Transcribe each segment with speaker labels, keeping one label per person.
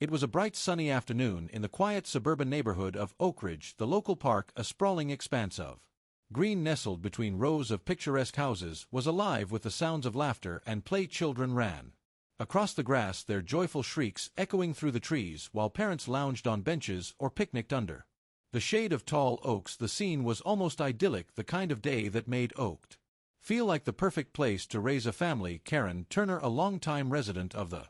Speaker 1: It was a bright sunny afternoon in the quiet suburban neighborhood of Oak Ridge, the local park a sprawling expanse of green nestled between rows of picturesque houses was alive with the sounds of laughter and play. Children ran across the grass, their joyful shrieks echoing through the trees, while parents lounged on benches or picnicked under the shade of tall oaks. The scene was almost idyllic, the kind of day that made Oaked feel like the perfect place to raise a family. Karen Turner, a longtime resident of the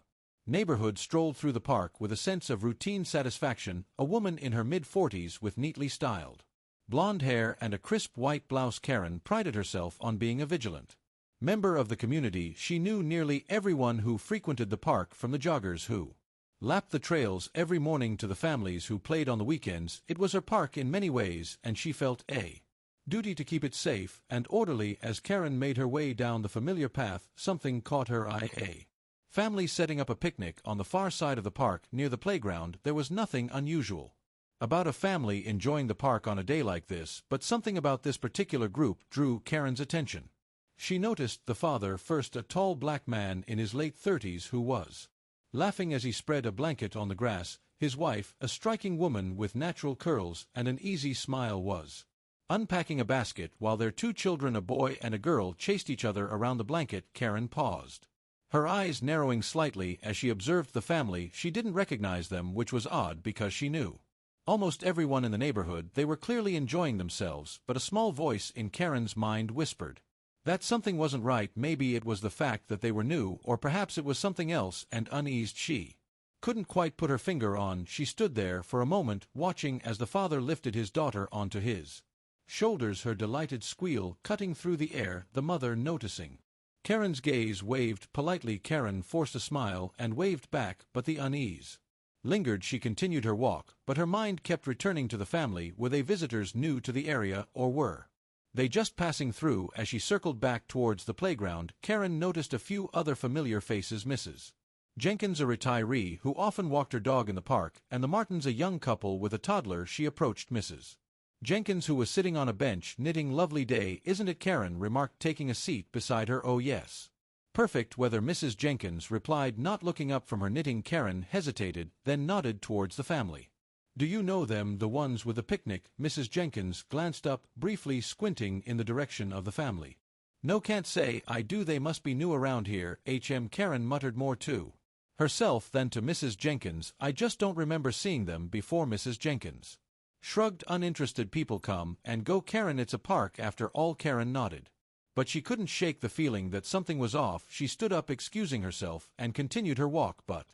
Speaker 1: neighborhood, strolled through the park with a sense of routine satisfaction. A woman in her mid-40s with neatly styled blonde hair and a crisp white blouse, Karen prided herself on being a vigilant member of the community. She knew nearly everyone who frequented the park, from the joggers who lapped the trails every morning to the families who played on the weekends. It was her park in many ways, and she felt a duty to keep it safe and orderly. As Karen made her way down the familiar path, something caught her eye. A family setting up a picnic on the far side of the park near the playground. There was nothing unusual about a family enjoying the park on a day like this, but something about this particular group drew Karen's attention. She noticed the father first, a tall black man in his late 30s who was laughing as he spread a blanket on the grass. His wife, a striking woman with natural curls and an easy smile, was unpacking a basket, while their two children, a boy and a girl, chased each other around the blanket. Karen paused, her eyes narrowing slightly as she observed the family. She didn't recognize them, which was odd because she knew almost everyone in the neighborhood. They were clearly enjoying themselves, but a small voice in Karen's mind whispered that something wasn't right. Maybe it was the fact that they were new, or perhaps it was something else, and uneased she couldn't quite put her finger on. She stood there for a moment, watching as the father lifted his daughter onto his shoulders, her delighted squeal cutting through the air. The mother, noticing Karen's gaze, waved politely. Karen forced a smile and waved back, but the unease lingered. She continued her walk, but her mind kept returning to the family. Were they visitors new to the area, or were they just passing through? As she circled back towards the playground, Karen noticed a few other familiar faces. Mrs. Jenkins, a retiree who often walked her dog in the park, and the Martins, a young couple with a toddler. She approached Mrs. Jenkins, who was sitting on a bench knitting. "Lovely day, isn't it?" Karen remarked, taking a seat beside her. "Oh yes. Perfect weather," Mrs. Jenkins replied, not looking up from her knitting. Karen hesitated, then nodded towards the family. "Do you know them, the ones with the picnic?" Mrs. Jenkins glanced up, briefly squinting in the direction of the family. "No, can't say I do. They must be new around here." Karen muttered, more to herself than to Mrs. Jenkins. "I just don't remember seeing them before." Mrs. Jenkins shrugged. "Uninterested people come and go, Karen. It's a park after all." Karen nodded, but she couldn't shake the feeling that something was off. She stood up, excusing herself, and continued her walk, but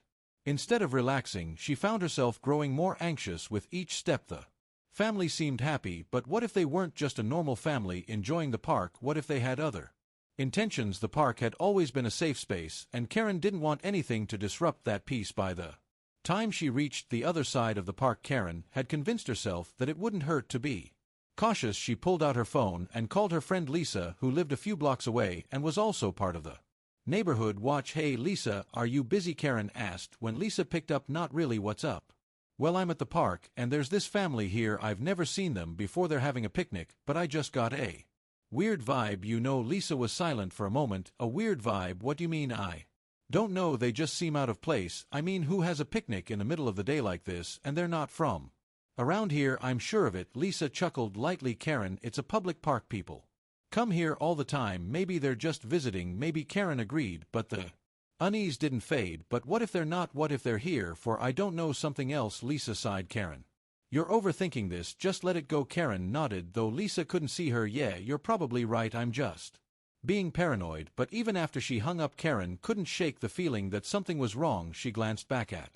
Speaker 1: instead of relaxing, she found herself growing more anxious with each step. The family seemed happy, but what if they weren't just a normal family enjoying the park? What if they had other intentions? The park had always been a safe space, and Karen didn't want anything to disrupt that peace. By the time she reached the other side of the park, Karen had convinced herself that it wouldn't hurt to be cautious. She pulled out her phone and called her friend Lisa, who lived a few blocks away and was also part of the neighborhood watch. "Hey Lisa, are you busy?" Karen asked. When Lisa picked up, "Not really, what's up?" "Well, I'm at the park, and there's this family here. I've never seen them before. They're having a picnic, but I just got a weird vibe." "You know?" Lisa was silent for a moment. "A weird vibe? What do you mean?" "I don't know. They just seem out of place. I mean, who has a picnic in the middle of the day like this? And they're not from around here, I'm sure of it." Lisa chuckled lightly. "Karen, it's a public park. People come here all the time. Maybe they're just visiting." "Maybe," Karen agreed, but the unease didn't fade. "But what if they're not? What if they're here for, I don't know, something else?" Lisa sighed. "Karen, you're overthinking this. Just let it go." Karen nodded, though Lisa couldn't see her. "Yeah, you're probably right. I'm just being paranoid." But even after she hung up, Karen couldn't shake the feeling that something was wrong. She glanced back at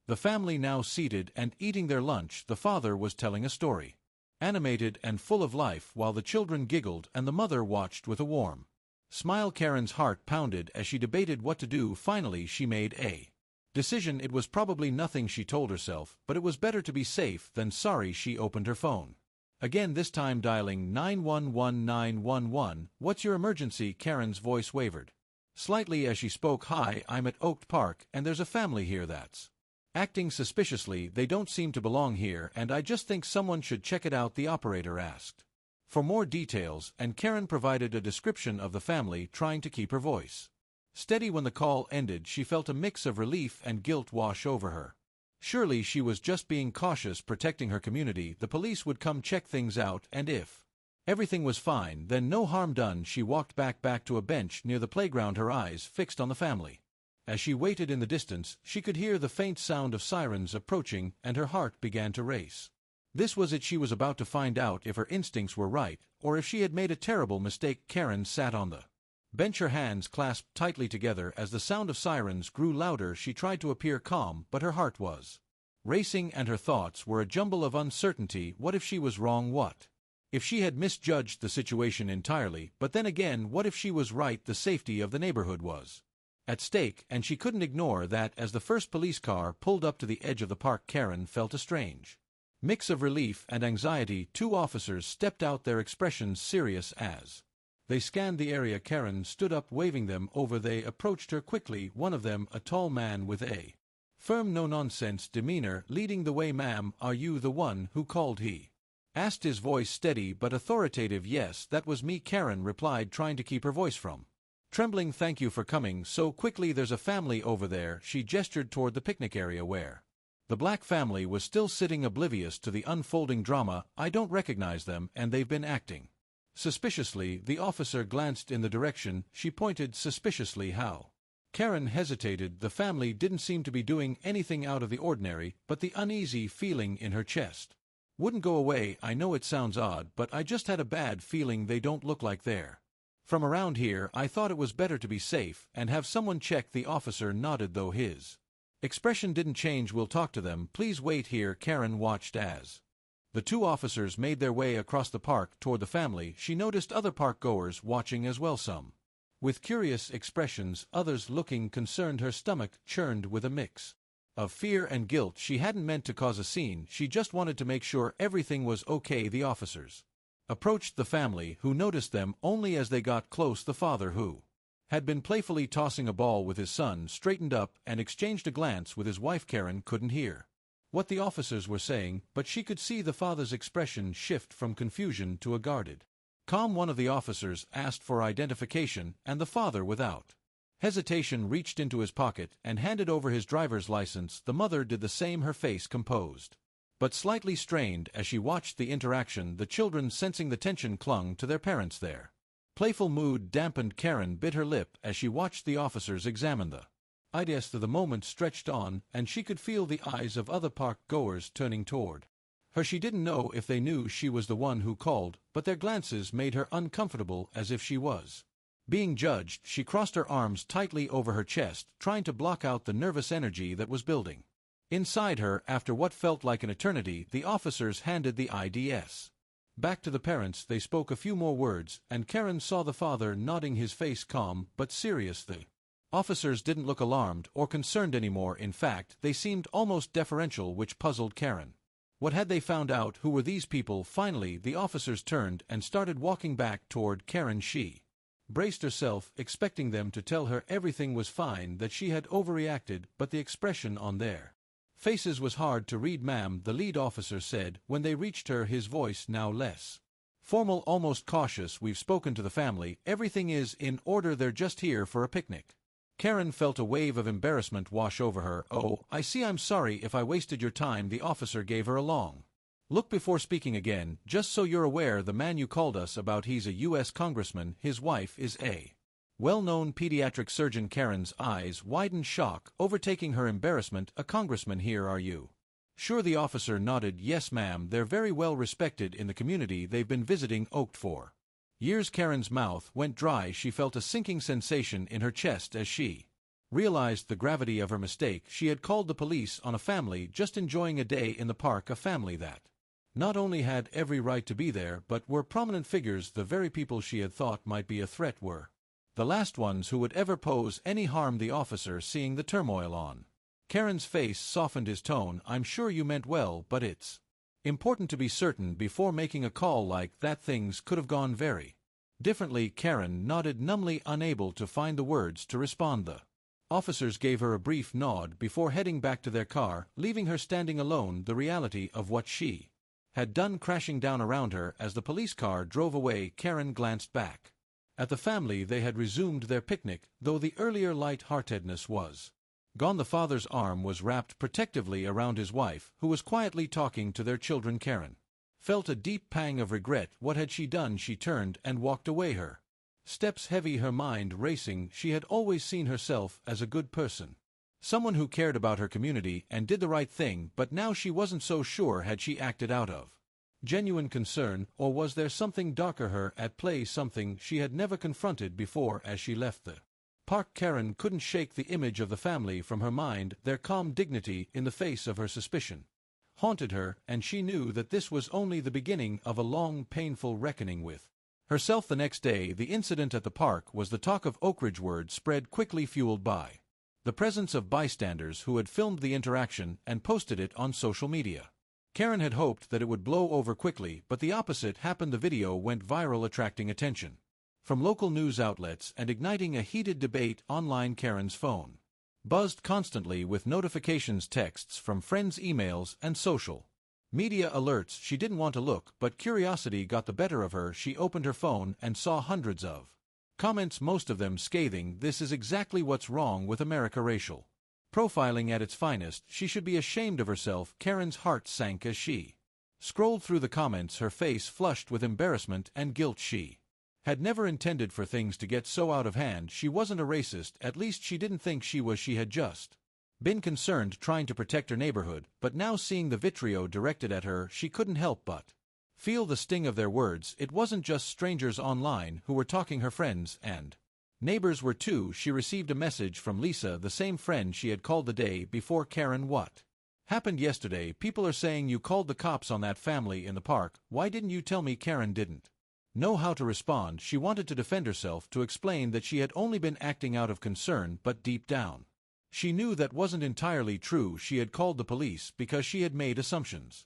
Speaker 1: the family, now seated and eating their lunch. The father was telling a story, animated and full of life, while the children giggled and the mother watched with a warm smile. Karen's heart pounded as she debated what to do. Finally, she made a decision. It was probably nothing, she told herself, but it was better to be safe than sorry. She opened her phone again, this time dialing 911. "What's your emergency?" Karen's voice wavered slightly as she spoke. "Hi, I'm at Oak Park, and there's a family here that's acting suspiciously. They don't seem to belong here, and I just think someone should check it out." The operator asked for more details, and Karen provided a description of the family, trying to keep her voice steady. When the call ended, she felt a mix of relief and guilt wash over her. Surely she was just being cautious, protecting her community. The police would come check things out, and if everything was fine, then no harm done. She walked back to a bench near the playground, her eyes fixed on the family. As she waited in the distance, she could hear the faint sound of sirens approaching, and her heart began to race. This was it. She was about to find out if her instincts were right, or if she had made a terrible mistake. Karen sat on the bench, her hands clasped tightly together. As the sound of sirens grew louder, she tried to appear calm, but her heart was racing and her thoughts were a jumble of uncertainty. What if she was wrong? What if she had misjudged the situation entirely? But then again, what if she was right? The safety of the neighborhood was at stake, and she couldn't ignore that. As the first police car pulled up to the edge of the park, Karen felt a strange mix of relief and anxiety. Two officers stepped out, their expressions serious as they scanned the area. Karen stood up, waving them over. They approached her quickly, one of them a tall man with a firm, no-nonsense demeanor, leading the way. "Ma'am, are you the one who called?" he asked, his voice steady but authoritative. "Yes, that was me," Karen replied, trying to keep her voice from trembling. "Thank you for coming so quickly. There's a family over there." She gestured toward the picnic area where the Black family was still sitting, oblivious to the unfolding drama. "I don't recognize them, and they've been acting suspiciously." The officer glanced in the direction she pointed suspiciously. "How?" Karen hesitated. The family didn't seem to be doing anything out of the ordinary, but the uneasy feeling in her chest wouldn't go away. "I know it sounds odd, but I just had a bad feeling. They don't look like they're from around here. I thought it was better to be safe and have someone check." The officer nodded, though his expression didn't change. "We'll talk to them. Please wait here." Karen watched as the two officers made their way across the park toward the family. She noticed other park-goers watching as well, some with curious expressions, others looking concerned. Her stomach churned with a mix of fear and guilt. She hadn't meant to cause a scene. She just wanted to make sure everything was okay. The officers approached the family, who noticed them only as they got close. The father, who had been playfully tossing a ball with his son, straightened up and exchanged a glance with his wife. Karen couldn't hear what the officers were saying, but she could see the father's expression shift from confusion to a guarded calm. One of the officers asked for identification, and the father, without hesitation, reached into his pocket and handed over his driver's license. The mother did the same, her face composed but slightly strained as she watched the interaction. The children, sensing the tension, clung to their parents. Their playful mood dampened. Karen bit her lip as she watched the officers examine the ideas. The moment stretched on, and she could feel the eyes of other park-goers turning toward her. She didn't know if they knew she was the one who called, but their glances made her uncomfortable, as if she was being judged. She crossed her arms tightly over her chest, trying to block out the nervous energy that was building inside her. After what felt like an eternity, the officers handed the IDs back to the parents. They spoke a few more words, and Karen saw the father nodding, his face calm but serious. The officers didn't look alarmed or concerned anymore. In fact, they seemed almost deferential, which puzzled Karen. What had they found out? Who were these people? Finally, the officers turned and started walking back toward Karen. She braced herself, expecting them to tell her everything was fine, that she had overreacted, but the expression on their faces was hard to read. "Ma'am," the lead officer said when they reached her, his voice now less formal, almost cautious, "we've spoken to the family. Everything is in order. They're just here for a picnic." Karen felt a wave of embarrassment wash over her. "Oh, I see. I'm sorry if I wasted your time." The officer gave her a long look before speaking again. "Just so you're aware, the man you called us about, he's a U.S. congressman. His wife is a well-known pediatric surgeon." Karen's eyes widened, shock overtaking her embarrassment. "A congressman here, are you sure?" The officer nodded. "Yes, ma'am. They're very well respected in the community. They've been visiting Oak for years." Karen's mouth went dry. She felt a sinking sensation in her chest as she realized the gravity of her mistake. She had called the police on a family just enjoying a day in the park, a family that not only had every right to be there, but were prominent figures. The very people she had thought might be a threat were the last ones who would ever pose any harm. The officer, seeing the turmoil on Karen's face, softened his tone. "I'm sure you meant well, but it's important to be certain before making a call like that. Things could have gone very differently." Karen nodded numbly, unable to find the words to respond. The officers gave her a brief nod before heading back to their car, leaving her standing alone, the reality of what she had done crashing down around her. As the police car drove away, Karen glanced back at the family. They had resumed their picnic, though the earlier light-heartedness was Gone, the father's arm was wrapped protectively around his wife, who was quietly talking to their children. Karen felt a deep pang of regret. What had she done? She turned and walked away, her steps heavy, her mind racing. She had always seen herself as a good person, someone who cared about her community and did the right thing, but now she wasn't so sure. Had she acted out of genuine concern, or was there something darker her at play, something she had never confronted before? As she left the park, Karen couldn't shake the image of the family from her mind. Their calm dignity in the face of her suspicion haunted her, and she knew that this was only the beginning of a long, painful reckoning with herself. The next day, the incident at the park was the talk of Oakridge. Word spread quickly, fueled by the presence of bystanders who had filmed the interaction and posted it on social media. Karen had hoped that it would blow over quickly, but the opposite happened. The video went viral, attracting attention from local news outlets and igniting a heated debate online. Karen's phone buzzed constantly with notifications, texts from friends, emails, and social media alerts. She didn't want to look, but curiosity got the better of her. She opened her phone and saw hundreds of comments, most of them scathing. This is exactly what's wrong with America. Racial profiling at its finest. She should be ashamed of herself. Karen's heart sank as she scrolled through the comments, her face flushed with embarrassment and guilt. She had never intended for things to get so out of hand. She wasn't a racist, at least she didn't think she was. She had just been concerned, trying to protect her neighborhood, but now seeing the vitriol directed at her, she couldn't help but feel the sting of their words. It wasn't just strangers online who were talking, her friends and neighbors were too. She received a message from Lisa, the same friend she had called the day before. Karen, what happened yesterday? People are saying you called the cops on that family in the park. Why didn't you tell me? Karen didn't know how to respond. She wanted to defend herself, to explain that she had only been acting out of concern, but deep down she knew that wasn't entirely true. She had called the police because she had made assumptions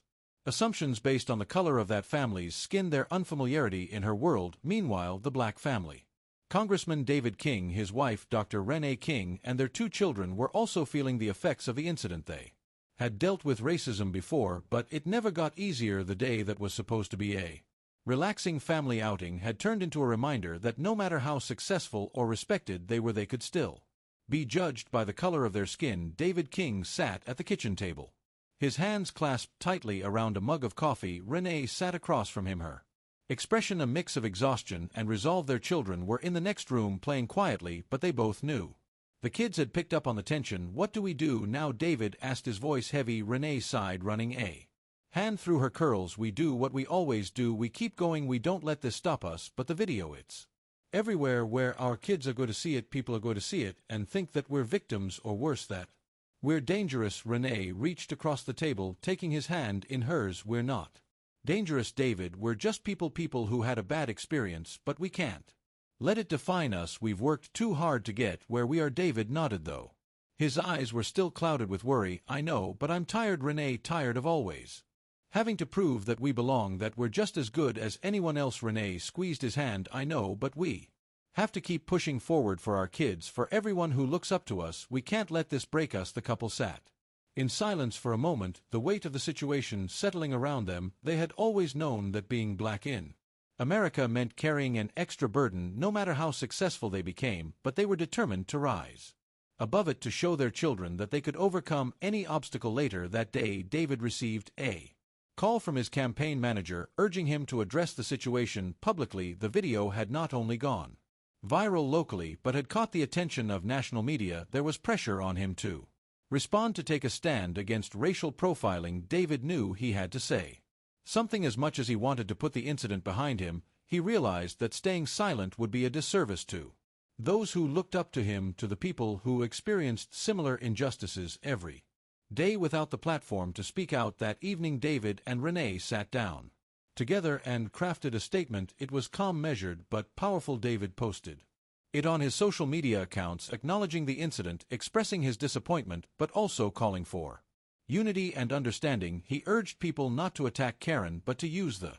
Speaker 1: based on the color of that family's skin, their unfamiliarity in her world. Meanwhile, the black family, Congressman David King, his wife Dr. Renee King, and their 2 children were also feeling the effects of the incident. They had dealt with racism before, but it never got easier. The day that was supposed to be a relaxing family outing had turned into a reminder that no matter how successful or respected they were, they could still be judged by the color of their skin. David King sat at the kitchen table, his hands clasped tightly around a mug of coffee. Renee sat across from him, her expression a mix of exhaustion and resolve. Their children were in the next room playing quietly, but they both knew the kids had picked up on the tension. What do we do now? David asked, his voice heavy. Renee sighed, running a hand through her curls. We do what we always do. We keep going. We don't let this stop us. But the video, it's everywhere. Where our kids are going to see it, people are going to see it and think that we're victims, or worse, that we're dangerous. Renee reached across the table, taking his hand in hers. We're not dangerous, David. We're just people who had a bad experience, but we can't let it define us. We've worked too hard to get where we are. David nodded, though his eyes were still clouded with worry. I know, but I'm tired. Renee, tired of always having to prove that we belong, that we're just as good as anyone else. Renee squeezed his hand. I know, but we have to keep pushing forward for our kids, for everyone who looks up to us. We can't let this break us. The couple sat in silence for a moment, the weight of the situation settling around them. They had always known that being black in America meant carrying an extra burden, no matter how successful they became, but they were determined to rise above it, to show their children that they could overcome any obstacle. Later that day, David received a call from his campaign manager urging him to address the situation publicly. The video had not only gone viral locally but had caught the attention of national media. There was pressure on him to respond, to take a stand against racial profiling. David knew he had to say something. As much as he wanted to put the incident behind him, he realized that staying silent would be a disservice to those who looked up to him, to the people who experienced similar injustices every day. Without the platform to speak out, that evening David and Renee sat down together and crafted a statement. It was calm, measured, but powerful. David posted it on his social media accounts, acknowledging the incident, expressing his disappointment, but also calling for unity and understanding. He urged people not to attack Karen, but to use the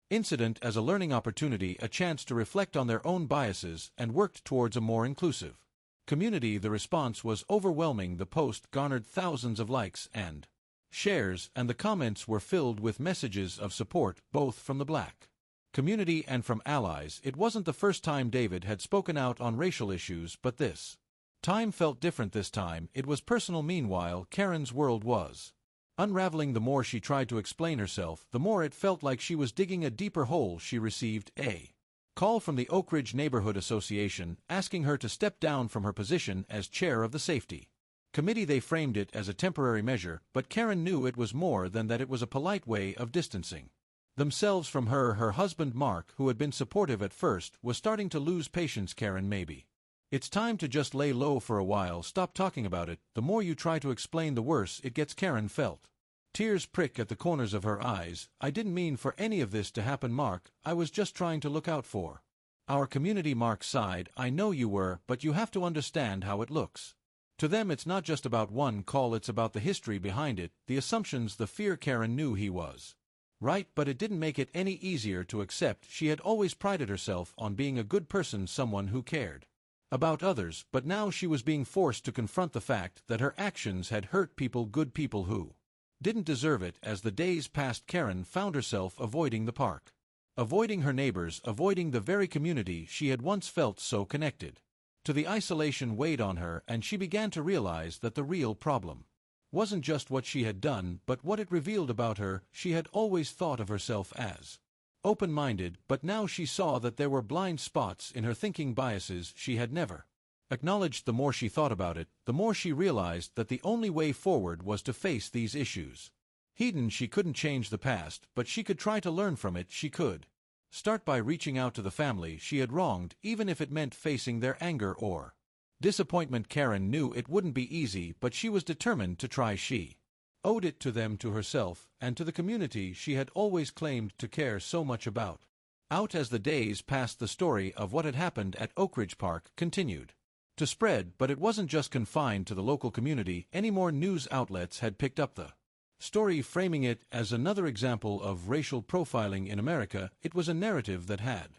Speaker 1: incident as a learning opportunity, a chance to reflect on their own biases, and worked towards a more inclusive community. The response was overwhelming. The post garnered thousands of likes and shares, and the comments were filled with messages of support, both from the black community and from allies. It wasn't the first time David had spoken out on racial issues, but this Time felt different this time. It was personal. Meanwhile, Karen's world was unraveling. The more she tried to explain herself, the more it felt like she was digging a deeper hole. She received a call from the Oak Ridge Neighborhood Association asking her to step down from her position as chair of the safety committee. They framed it as a temporary measure, but Karen knew it was more than that. It was a polite way of distancing themselves from her. Her husband Mark, who had been supportive at first, was starting to lose patience. Karen, maybe it's time to just lay low for a while. Stop talking about it. The more you try to explain, the worse it gets. Karen felt tears prick at the corners of her eyes. I didn't mean for any of this to happen, Mark. I was just trying to look out for our community. Mark sighed. I know you were, but you have to understand how it looks to them. It's not just about one call, it's about the history behind it, the assumptions, the fear. Karen knew he was right, but it didn't make it any easier to accept. She had always prided herself on being a good person, someone who cared about others, but now she was being forced to confront the fact that her actions had hurt people, good people who didn't deserve it. As the days passed, Karen found herself avoiding the park, avoiding her neighbors, avoiding the very community she had once felt so connected to. The isolation weighed on her, and she began to realize that the real problem wasn't just what she had done, but what it revealed about her. She had always thought of herself as open-minded, but now she saw that there were blind spots in her thinking, biases she had never acknowledged. The more she thought about it, the more she realized that the only way forward was to face these issues. She couldn't change the past, but she could try to learn from it. She could start by reaching out to the family she had wronged, even if it meant facing their anger or disappointment. Karen knew it wouldn't be easy, but she was determined to try. She owed it to them, to herself, and to the community she had always claimed to care so much about. As the days passed, the story of what had happened at Oak Ridge Park continued to spread, but it wasn't just confined to the local community anymore. News outlets had picked up the story, framing it as another example of racial profiling in America. It was a narrative that had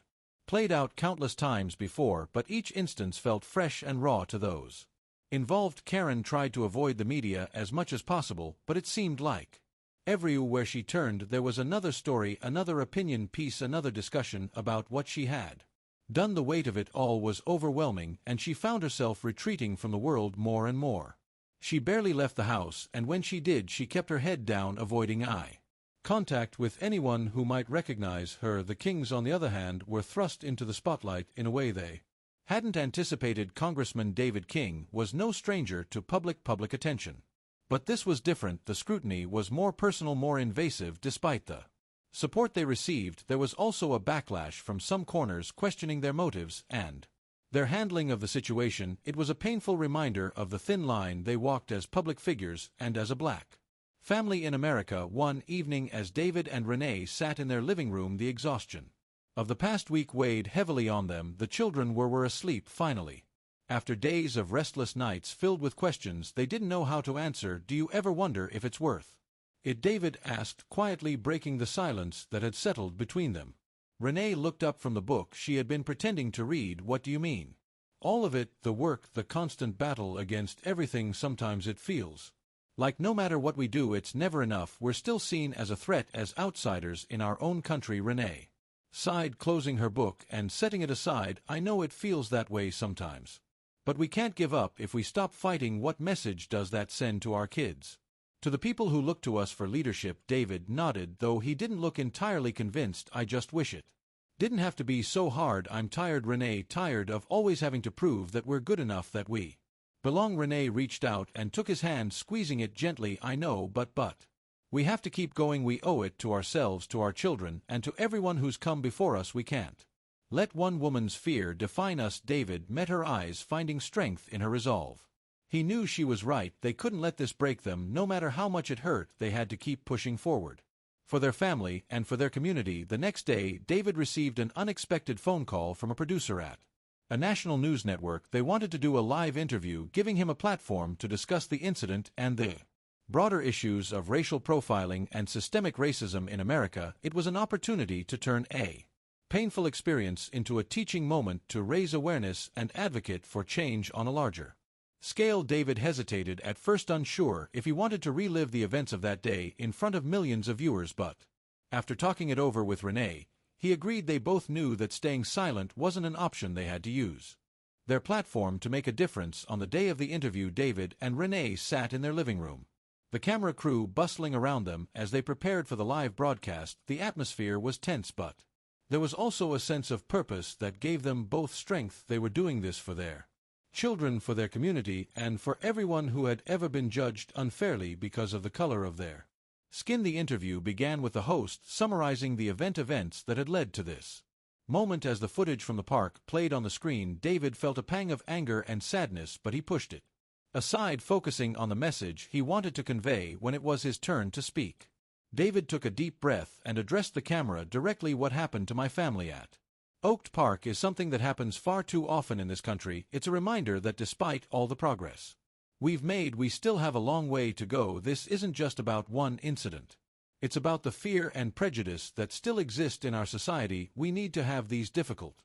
Speaker 1: played out countless times before, but each instance felt fresh and raw to those involved. Karen tried to avoid the media as much as possible, but it seemed like everywhere she turned there was another story, another opinion piece, another discussion about what she had done. The weight of it all was overwhelming, and she found herself retreating from the world more and more. She barely left the house, and when she did, she kept her head down, avoiding eye contact with anyone who might recognize her. The Kings, on the other hand, were thrust into the spotlight in a way they hadn't anticipated. Congressman David King was no stranger to public attention. But this was different. The scrutiny was more personal, more invasive. Despite the support they received, there was also a backlash from some corners, questioning their motives and their handling of the situation. It was a painful reminder of the thin line they walked as public figures and as a black family in America. One evening, as David and Renee sat in their living room, the exhaustion of the past week weighed heavily on them. The children were asleep finally, after days of restless nights filled with questions they didn't know how to answer. Do you ever wonder if it's worth it? David asked, quietly breaking the silence that had settled between them. Renee looked up from the book she had been pretending to read. What do you mean? All of it, the work, the constant battle against everything. Sometimes it feels like no matter what we do, it's never enough. We're still seen as a threat, as outsiders in our own country. Renee sighed, closing her book and setting it aside. I know it feels that way sometimes, but we can't give up. If we stop fighting, what message does that send to our kids? To the people who look to us for leadership? David nodded, though he didn't look entirely convinced. I just wish it didn't have to be so hard. I'm tired, Renee, tired of always having to prove that we're good enough, that we belong. Renee reached out and took his hand, squeezing it gently. I know, but we have to keep going. We owe it to ourselves, to our children, and to everyone who's come before us. We can't let one woman's fear define us. David met her eyes, finding strength in her resolve. He knew she was right. They couldn't let this break them. No matter how much it hurt, they had to keep pushing forward. For their family and for their community. The next day, David received an unexpected phone call from a producer at a national news network. They wanted to do a live interview, giving him a platform to discuss the incident and the broader issues of racial profiling and systemic racism in America. It was an opportunity to turn a painful experience into a teaching moment, to raise awareness and advocate for change on a larger scale. David hesitated at first, unsure if he wanted to relive the events of that day in front of millions of viewers, but after talking it over with Renee, he agreed. They both knew that staying silent wasn't an option they had to use. their platform to make a difference. On the day of the interview, David and Renee sat in their living room. The camera crew bustling around them as they prepared for the live broadcast. The atmosphere was tense, but there was also a sense of purpose that gave them both strength. They were doing this for their children, for their community, and for everyone who had ever been judged unfairly because of the color of their skin. The interview began with the host summarizing the events that had led to this moment. As the footage from the park played on the screen, David felt a pang of anger and sadness, but he pushed it aside, focusing on the message he wanted to convey. When it was his turn to speak, David took a deep breath and addressed the camera directly. What happened to my family at Oak Park is something that happens far too often in this country. It's a reminder that despite all the progress we've made, we still have a long way to go. This isn't just about one incident. It's about the fear and prejudice that still exist in our society. We need to have these difficult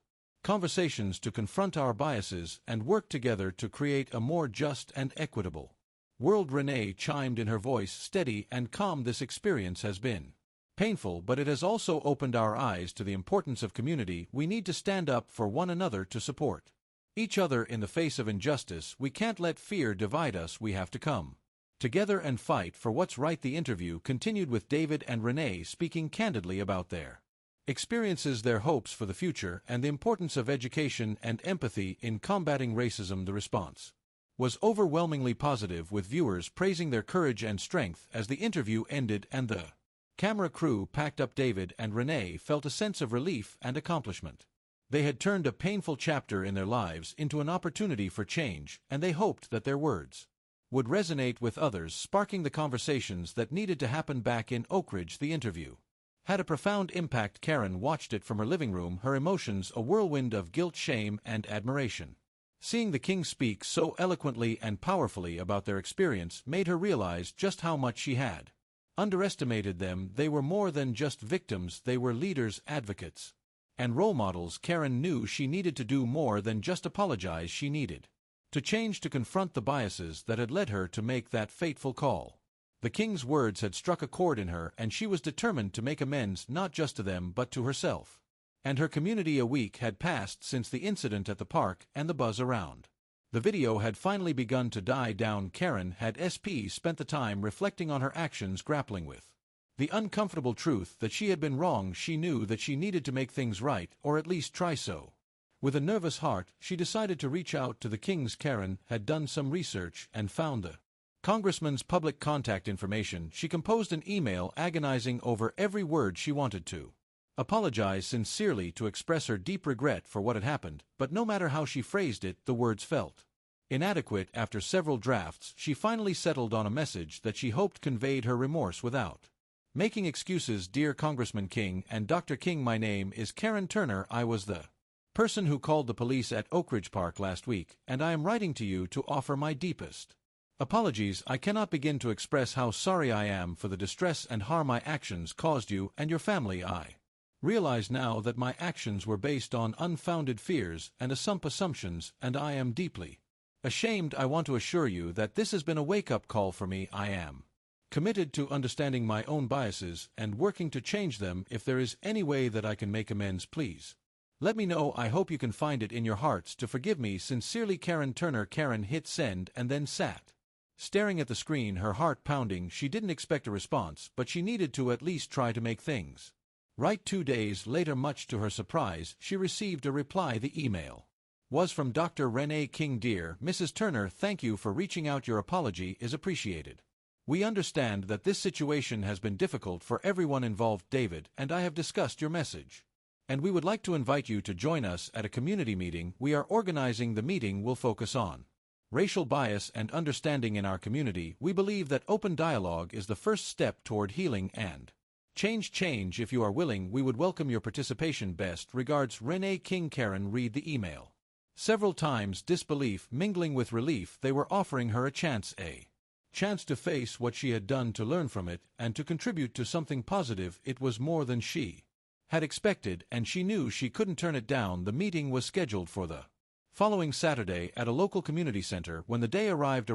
Speaker 1: conversations to confront our biases and work together to create a more just and equitable world. Renee chimed in, her voice steady and calm. This experience has been painful, but it has also opened our eyes to the importance of community. We need to stand up for one another, to support each other in the face of injustice. We can't let fear divide us. We have to come together and fight for what's right. The interview continued with David and Renee speaking candidly about their experiences, their hopes for the future, and the importance of education and empathy in combating racism. The response was overwhelmingly positive, with viewers praising their courage and strength. As the interview ended and the camera crew packed up, David and Renee felt a sense of relief and accomplishment. They had turned a painful chapter in their lives into an opportunity for change, and they hoped that their words would resonate with others, sparking the conversations that needed to happen back in Oakridge. The interview had a profound impact. Karen watched it from her living room, her emotions a whirlwind of guilt, shame, and admiration. Seeing the Kings speak so eloquently and powerfully about their experience made her realize just how much she had underestimated them. They were more than just victims, they were leaders, advocates, and role models. Karen knew she needed to do more than just apologize. She needed to change, to confront the biases that had led her to make that fateful call. The King's words had struck a chord in her, and she was determined to make amends, not just to them but to herself and her community. A week had passed since the incident at the park, and the buzz around the video had finally begun to die down. Karen had spent the time reflecting on her actions, grappling with the uncomfortable truth that she had been wrong. She knew that she needed to make things right, or at least try so. With a nervous heart, she decided to reach out to the Kings. Karen had done some research and found the Congressman's public contact information. She composed an email, agonizing over every word. She wanted to apologize sincerely, to express her deep regret for what had happened, but no matter how she phrased it, the words felt inadequate. After several drafts, she finally settled on a message that she hoped conveyed her remorse without making excuses. Dear Congressman King and Dr. King, my name is Karen Turner. I was the person who called the police at Oakridge Park last week, and I am writing to you to offer my deepest apologies. I cannot begin to express how sorry I am for the distress and harm my actions caused you and your family. I realize now that my actions were based on unfounded fears and assumptions, and I am deeply ashamed. I want to assure you that this has been a wake-up call for me. I am committed to understanding my own biases and working to change them. If there is any way that I can make amends, please let me know. I hope you can find it in your hearts to forgive me. Sincerely, Karen Turner. Karen hit send and then sat staring at the screen, her heart pounding. She didn't expect a response, but she needed to at least try to make things right. 2 days later, much to her surprise, she received a reply. The email was from Dr. Renee King. Dear Mrs. Turner, thank you for reaching out. Your apology is appreciated. We understand that this situation has been difficult for everyone involved. David and I have discussed your message, and we would like to invite you to join us at a community meeting we are organizing. The meeting will focus on racial bias and understanding in our community. We believe that open dialogue is the first step toward healing and change. If you are willing, we would welcome your participation. Best regards, Renee King. Karen read the email several times, disbelief mingling with relief. They were offering her a chance to face what she had done, to learn from it, and to contribute to something positive. It was more than she had expected, and she knew she couldn't turn it down. The meeting was scheduled for the following Saturday at a local community center. When the day arrived,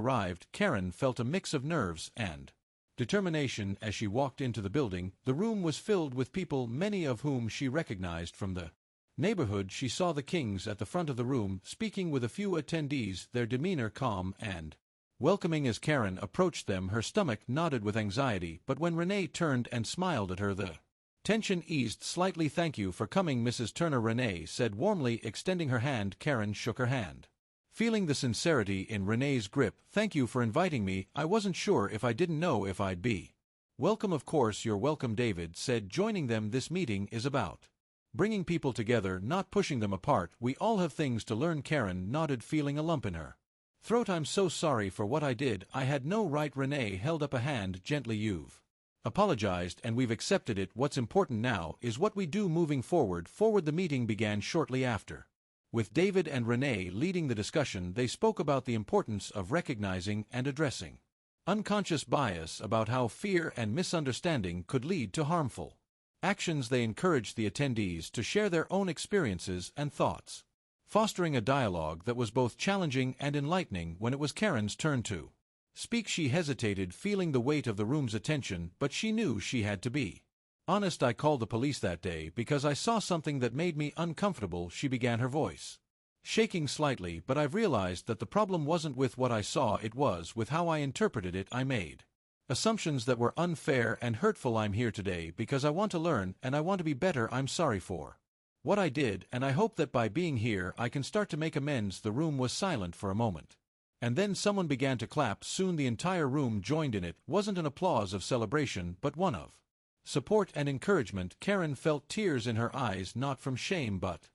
Speaker 1: Karen felt a mix of nerves and determination as she walked into the building. The room was filled with people, many of whom she recognized from the neighborhood she saw the Kings at the front of the room speaking with a few attendees, their demeanor calm and welcoming. As Karen approached them, her stomach knotted with anxiety, but when Renee turned and smiled at her, the tension eased slightly. "Thank you for coming, Mrs. Turner," Renee said warmly, extending her hand. Karen shook her hand, feeling the sincerity in Renee's grip. "Thank you for inviting me. I wasn't sure if I didn't know if I'd be welcome." "Of course you're welcome," David said, joining them. "This meeting is about bringing people together, not pushing them apart. We all have things to learn." Karen nodded, feeling a lump in her throat. "I'm so sorry for what I did. I had no right." Renee held up a hand gently. "You've apologized and we've accepted it. What's important now is what we do moving forward." The meeting began shortly after. With David and Renee leading the discussion, they spoke about the importance of recognizing and addressing unconscious bias, about how fear and misunderstanding could lead to harmful actions. They encouraged the attendees to share their own experiences and thoughts, fostering a dialogue that was both challenging and enlightening. When it was Karen's turn to speak, she hesitated, feeling the weight of the room's attention, but she knew she had to be honest. "I called the police that day because I saw something that made me uncomfortable," she began, her voice shaking slightly. "But I've realized that the problem wasn't with what I saw, it was with how I interpreted it. I made assumptions that were unfair and hurtful. I'm here today because I want to learn and I want to be better. I'm sorry for what I did, and I hope that by being here I can start to make amends." The room was silent for a moment, and then someone began to clap. Soon the entire room joined in. It wasn't an applause of celebration, but one of support and encouragement. Karen felt tears in her eyes, not from shame but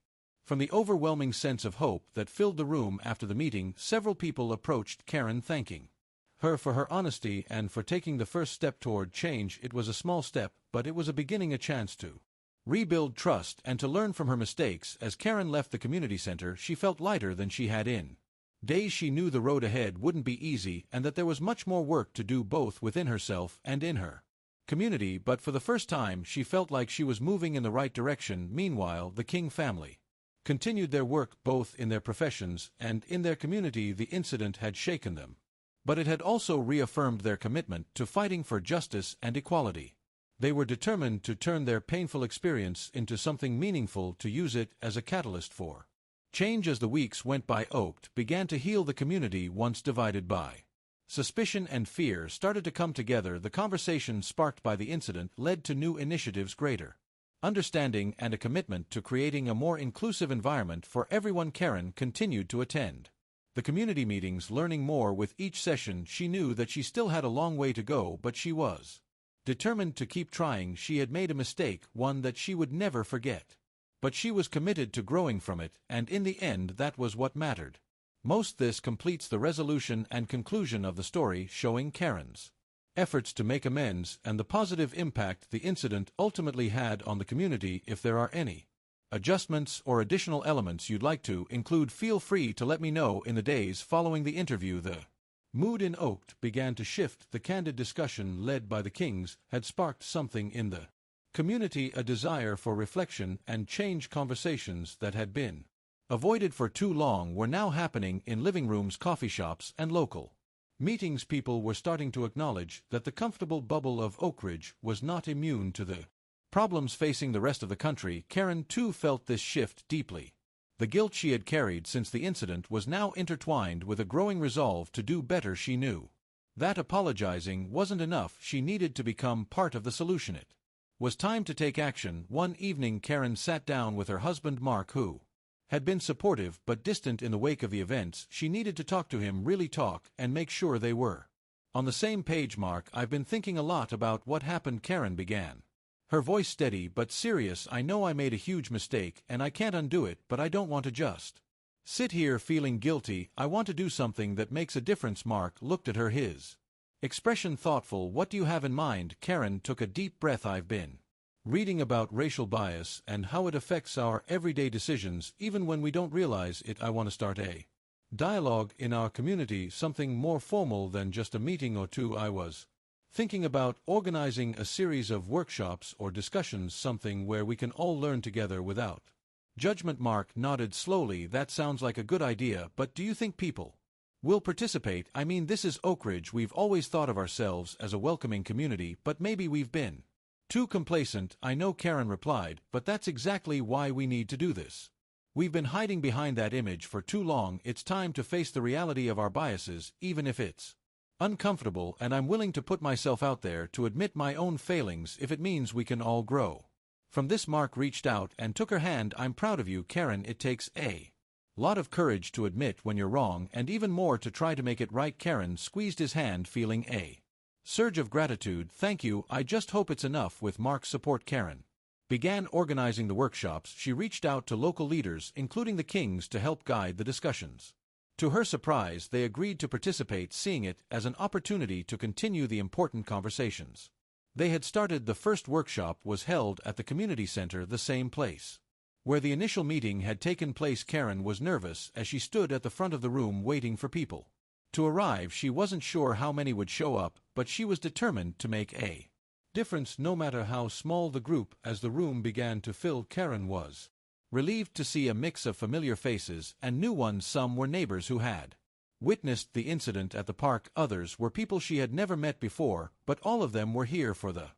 Speaker 1: from the overwhelming sense of hope that filled the room. After the meeting, several people approached Karen, thanking her for her honesty and for taking the first step toward change. It was a small step, but it was a beginning, a chance to rebuild trust and to learn from her mistakes. As Karen left the community center, she felt lighter than she had in days. She knew the road ahead wouldn't be easy and that there was much more work to do, both within herself and in her community, but for the first time she felt like she was moving in the right direction. Meanwhile, the King family continued their work, both in their professions and in their community. The incident had shaken them, but it had also reaffirmed their commitment to fighting for justice and equality. They were determined to turn their painful experience into something meaningful, to use it as a catalyst for change. As the weeks went by, Oaked began to heal. The community, once divided by suspicion and fear, started to come together. The conversation sparked by the incident led to new initiatives, greater understanding, and a commitment to creating a more inclusive environment for everyone. Karen continued to attend the community meetings, learning more with each session. She knew that she still had a long way to go, but she was determined to keep trying. She had made a mistake, one that she would never forget, but she was committed to growing from it, and in the end that was what mattered most. This completes the resolution and conclusion of the story, showing Karen's efforts to make amends and the positive impact the incident ultimately had on the community. If there are any adjustments or additional elements you'd like to include, feel free to let me know. In the days following the interview, the mood in Oaked began to shift. The candid discussion led by the Kings had sparked something in the community, a desire for reflection and change. Conversations that had been avoided for too long were now happening in living rooms, coffee shops, and local meetings. People were starting to acknowledge that the comfortable bubble of Oakridge was not immune to the problems facing the rest of the country. Karen too felt this shift deeply. The guilt she had carried since the incident was now intertwined with a growing resolve to do better. She knew that apologizing wasn't enough. She needed to become part of the solution. It was time to take action. One evening, Karen sat down with her husband Mark, who had been supportive but distant in the wake of the events. She needed to talk to him, really talk, and make sure they were on the same page. "Mark, I've been thinking a lot about what happened," Karen began, her voice steady but serious. "I know I made a huge mistake and I can't undo it, but I don't want to just sit here feeling guilty. I want to do something that makes a difference." Mark looked at her, his expression thoughtful. "What do you have in mind?" Karen took a deep breath. "I've been reading about racial bias and how it affects our everyday decisions, even when we don't realize it. I want to start a dialogue in our community, something more formal than just a meeting or two. I was thinking about organizing a series of workshops or discussions, something where we can all learn together without judgment." Mark nodded slowly. "That sounds like a good idea, but do you think people will participate? I mean, this is Oakridge. We've always thought of ourselves as a welcoming community, but maybe we've been Too complacent, I know, Karen replied, but that's exactly why we need to do this. We've been hiding behind that image for too long. It's time to face the reality of our biases, even if it's uncomfortable, and I'm willing to put myself out there to admit my own failings if it means we can all grow. From this, Mark reached out and took her hand. I'm proud of you, Karen. It takes a lot of courage to admit when you're wrong and even more to try to make it right. Karen squeezed his hand, feeling a surge of gratitude. Thank you, I just hope it's enough. With Mark's support, Karen began organizing the workshops. She reached out to local leaders, including the Kings, to help guide the discussions. To her surprise, they agreed to participate, seeing it as an opportunity to continue the important conversations they had started. The first workshop was held at the community center, the same place where the initial meeting had taken place. Karen was nervous as she stood at the front of the room waiting for people to arrive. She wasn't sure how many would show up, but she was determined to make a difference no matter how small the group. As the room began to fill, Karen was relieved to see a mix of familiar faces and new ones. Some were neighbors who had witnessed the incident at the park, others were people she had never met before, but all of them were here for the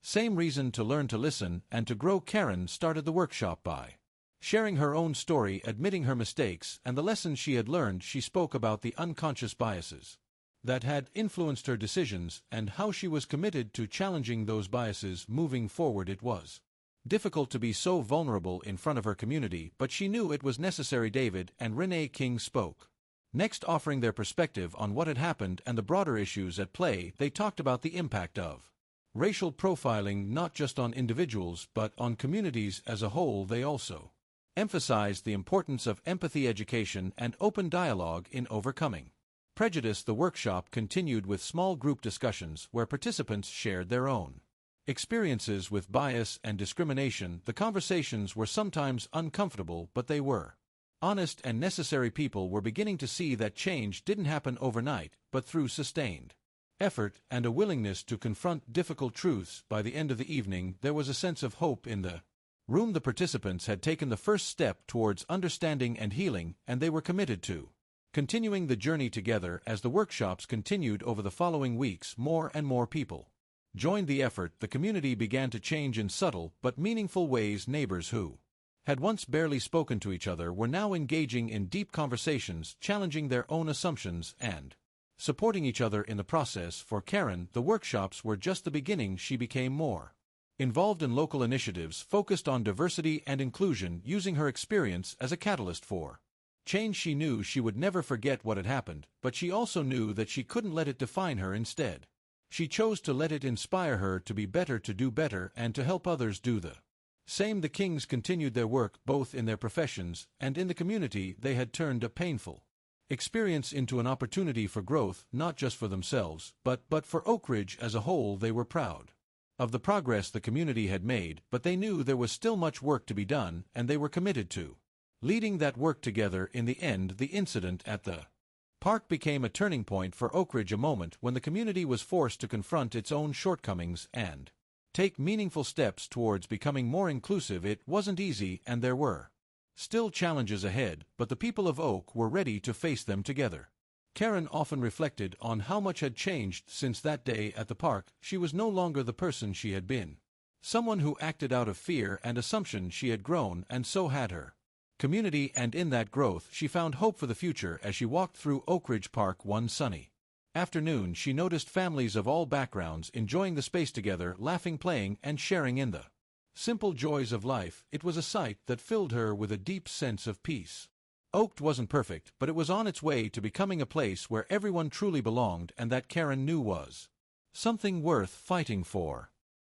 Speaker 1: same reason: to learn, to listen, and to grow. Karen started the workshop by sharing her own story, admitting her mistakes and the lessons she had learned. She spoke about the unconscious biases that had influenced her decisions and how she was committed to challenging those biases moving forward. It was difficult to be so vulnerable in front of her community, but she knew it was necessary. David and Renee King spoke next, offering their perspective on what had happened and the broader issues at play. They talked about the impact of racial profiling not just on individuals but on communities as a whole. They also emphasized the importance of empathy, education, and open dialogue in overcoming prejudice. The workshop continued with small group discussions where participants shared their own experiences with bias and discrimination. The conversations were sometimes uncomfortable, but they were honest and necessary. People were beginning to see that change didn't happen overnight, but through sustained effort and a willingness to confront difficult truths. By the end of the evening, there was a sense of hope in the room. The participants had taken the first step towards understanding and healing, and they were committed to continuing the journey together. As the workshops continued over the following weeks, more and more people joined the effort. The community began to change in subtle but meaningful ways. Neighbors who had once barely spoken to each other were now engaging in deep conversations, challenging their own assumptions and supporting each other in the process. For Karen, the workshops were just the beginning. She became more involved in local initiatives focused on diversity and inclusion, using her experience as a catalyst for change. She knew she would never forget what had happened, but she also knew that she couldn't let it define her. Instead, she chose to let it inspire her to be better, to do better, and to help others do the same. The Kings continued their work both in their professions and in the community. They had turned a painful experience into an opportunity for growth, not just for themselves, but for Oak Ridge as a whole. They were proud of the progress the community had made, but they knew there was still much work to be done, and they were committed to leading that work together. In the end, the incident at the park became a turning point for Oak Ridge, a moment when the community was forced to confront its own shortcomings and take meaningful steps towards becoming more inclusive. It wasn't easy, and there were still challenges ahead, but the people of Oak were ready to face them together. Karen often reflected on how much had changed since that day at the park. She was no longer the person she had been, someone who acted out of fear and assumption. She had grown, and so had her community, and in that growth she found hope for the future. As she walked through Oak Ridge Park one sunny afternoon, she noticed families of all backgrounds enjoying the space together, laughing, playing, and sharing in the simple joys of life. It was a sight that filled her with a deep sense of peace. Oak wasn't perfect, but it was on its way to becoming a place where everyone truly belonged, and that, Karen knew, was something worth fighting for.